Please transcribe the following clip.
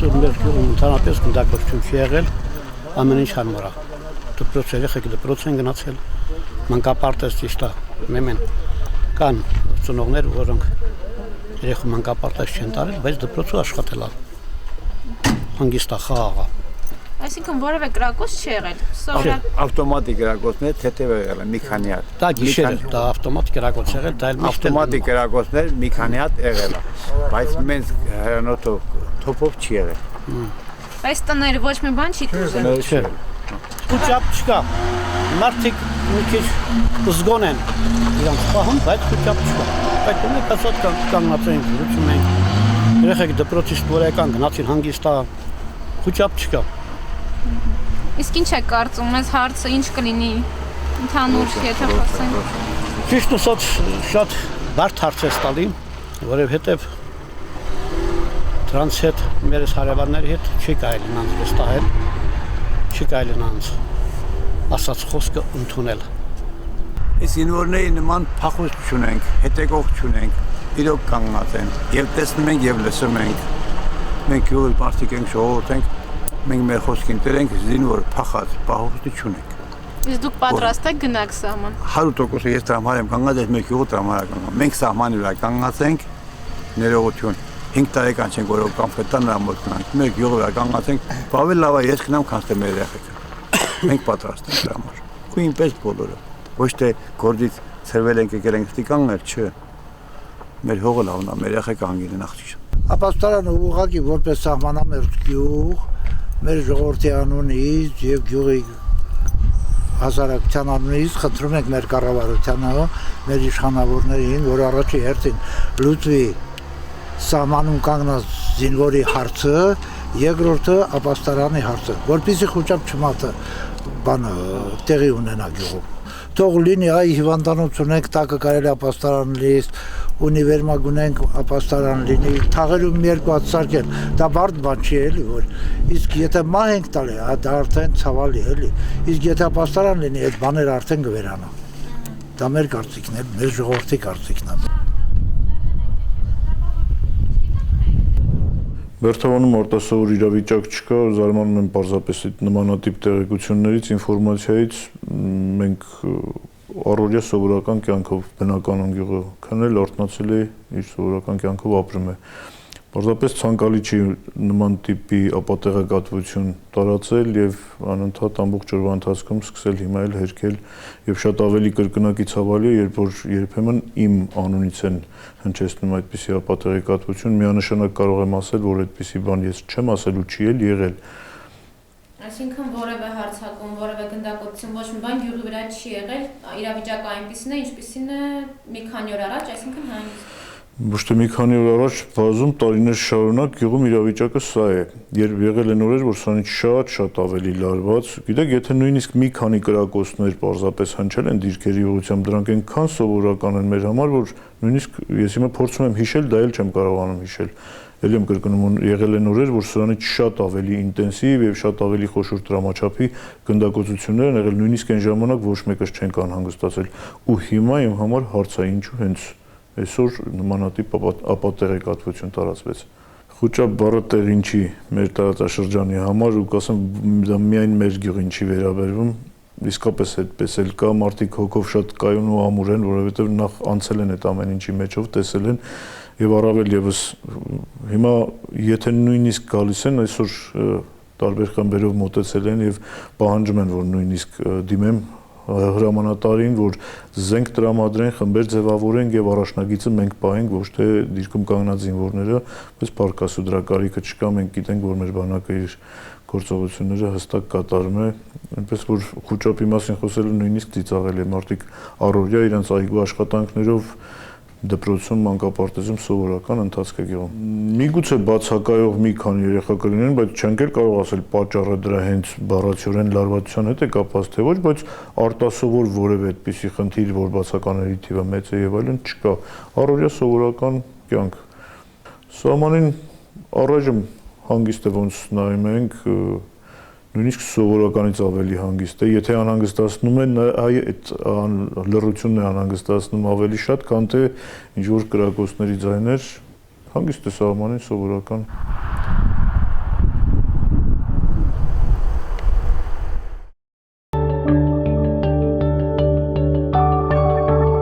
մեր ընդհանրապես գնդակոչություն չի եղել, ամեն ինչ հարմար է։ Դպրոց երեխեք դպրոց են գնացել, մանկապարտեզ ճիշտ է, մեմեն կան ծնողներ, որոնք երեխու մանկապարտեզ չեն տարել, բայց դպրոցը աշխատել է։ Հանգիստ է, խաղաղ է։ Այսինքն որևէ կրակոց չի եղել։ Սովորական ավտոմատիկ կրակոցներ թեթև եղել են մի քանի հատ։ Դա գիշեր, դա ավտոմատիկ կրակոց եղել, դա էլ ավտոմատիկ կրակոցներ մի քանի հատ եղել է, բայց մենք հրանոթով թոփով չի եղել։ Բայց տները ոչ մի բան չի դուրսել։ Չէ։ Խոճապ չկա։ Մարդիկ մի քիչ զգոն են իրանք պահում, բայց խոճապ չկա։ Բայց մենք ասած կանգնած ենք, լուծում ենք։ Երեխեք դպրոցից որեկան գնացին հանգիստա, խոճապ չկա։ Իսկ ինչ է կարծում, այս հարցը ինչ կլինի ընդհանուր, եթե խոսենք։ Ճիշտ ասած շատ բարդ հարց է տալի, որովհետև դրանց հետ մեր հարևանների հետ չի կարելի նրանց վստահել, չի կարելի նրանց ասած խոսքը ընդունել։ Այս ինվորների նման փախուստ չունենք, հետեւող չունենք, իրոք կանգնած են, եւ տեսնում ենք եւ լսում ենք։ Մենք յուղի մարդիկ ենք, ժողովուրդ ենք, մենք մեր խոսքին տերենք, զինվոր փախած, փախուստի չունենք։ Իսկ դուք պատրաստ եք գնաք սահման։ 100% ես տրամհար եմ կանգնած, ես մեր յուղը տրամհար եմ կանգնած։ Մենք սահմանի վրա կանգնած ենք, ներողություն։ 5 տարեկան չենք, որ կոնֆետան նրա մոտ գնանք։ Մեր յուղը վրա կանգնած ենք, ավելի լավ է ես գնամ, քան թե մեր երեխեքը։ Մենք պատրաստ ենք դրա համար։ Ու ինպես բոլորը։ Ոչ թե գործից ծրվել ենք եկել ենք ստի կանգնել, չէ։ Մեր հողը լավն է, մեր երեխեքը հանգին են աղջիկ։ Ապաստարանը ուղղակի որպես սահմանամերձ գյուղ մեր ժողովրդի անունից եւ գյուղի հասարակության անունից խնդրում ենք մեր կառավարությանը, մեր իշխանավորներին, որ առաջի հերթին լուծվի սահմանում կանգնած զինվորի հարցը, երկրորդը ապաստարանի հարցը, որպեսզի խոճապ չմատը բանը տեղի ունենա գյուղում։ Թող լինի այ հիվանդանոց ունենք, տակը կարելի ապաստարան լիս, ունիվերմագ ունենք, ապաստարան լինի, թաղերում երկու հատ սարքել, դա բարդ բան չի էլի, որ իսկ եթե մահ ենք տալի, դա արդեն ցավալի էլի, իսկ եթե ապաստարան լինի, այդ բաները արդեն կվերանա։ Դա մեր կարծիքն է, մեր ժողովրդի կարծիքն է։ Բերթավանում արտասովոր իրավիճակ չկա, զարմանում եմ պարզապես այդ նմանատիպ տեղեկություններից, ինֆորմացիայից մենք առօրյա սովորական կյանքով բնականում գյուղը քնել, արթնացել է, իր սովորական կյանքով ապրում է։ Պարզապես ցանկալի չի նման տիպի ապատեղեկատվություն տարածել եւ անընդհատ ամբողջ օրվա ընթացքում սկսել հիմա էլ հերքել եւ շատ ավելի կրկնակի ցավալի է, երբ որ երբեմն իմ անունից են հնչեցնում այդպիսի ապատեղեկատվություն, միանշանակ կարող եմ ասել, որ այդպիսի բան ես չեմ ասել ու չի էլ եղել։ Այսինքն որևէ հարցակում, որևէ գնդակոծություն, ոչ մի բան գյուղի վրա չի եղել, իրավիճակը այնպիսին է, ինչպիսին է մի քանի օր առաջ, այսինքն հանգիստ։ Ոչ թե մի քանի օր առաջ բազում տարիներ շարունակ գյուղում իրավիճակը սա է։ Երբ եղել են օրեր, որ սրանից շատ ավելի լարված, գիտեք, եթե նույնիսկ մի քանի կրակոցներ պարզապես հնչել են դիրքերի ուղղությամբ, դրանք այնքան սովորական են մեր համար, որ նույնիսկ ես հիմա փորձում եմ հիշել, դա էլ չեմ կարողանում հիշել։ Ելի եմ կրկնում, եղել են օրեր, որ սրանից շատ ավելի ինտենսիվ եւ շատ ավելի խոշոր դրամաչափի գնդակոծություններ են եղել, նույնիսկ այն ժամանակ ոչ մեկս չենք անհանգստացել։ Ու հիմա իմ համար հարց է, ինչու հենց այսօր նմանատիպ ապատեղեկատվություն տարածվեց։ Խոճապ բառը տեղին չի մեր տարածաշրջանի համար ու կասեմ դա միայն մեր գյուղին չի վերաբերվում, իսկապես այդպես էլ կա, մարդիկ հոգով շատ կայուն ու ամուր են, որովհետև նախ անցել են այդ ամեն ինչի մեջով, տեսել են եւ առավել եւս հիմա եթե նույնիսկ գալիս են այսօր տարբեր խմբերով մոտեցել են եւ պահանջում են, որ նույնիսկ դիմեմ հրամանատարին, որ զենք տրամադրեն, խմբեր ձևավորեն եւ առաջնագիծը մենք պահենք, ոչ թե դիրքում կանգնած զինվորները, բայց պարկասու դրա կարիքը չկա, մենք գիտենք, որ մեր բանակը իր գործողությունները հստակ կատարում է, այնպես որ խոճապի մասին խոսելը նույնիսկ ծիծաղել է, մարդիկ առօրյա իրենց այգու աշխատանքներով դպրոցում, մանկապարտեզում սովորական ընթացք է եղում։ Միգուցե բացակայող մի քանի երեխա կլինեն, բայց չենք էլ կարող ասել պատճառը դրա հենց բառացիորեն լարվածության հետ է կապված, թե ոչ, բայց արտասովոր որևէ այդպիսի խնդիր, որ բացակաների թիվը մեծ է եւ այլն չկա։ Առօրյա սովորական կյանք։ Սահմանին առայժմ հանգիստ է ոնց նայում ենք, նույնիսկ սովորականից ավելի հանգիստ է, եթե անհանգստացնում է, այդ լռությունն է անհանգստացնում ավելի շատ, քան թե ինչ-որ կրակոցների ձայներ, հանգիստ է սահմանին սովորական։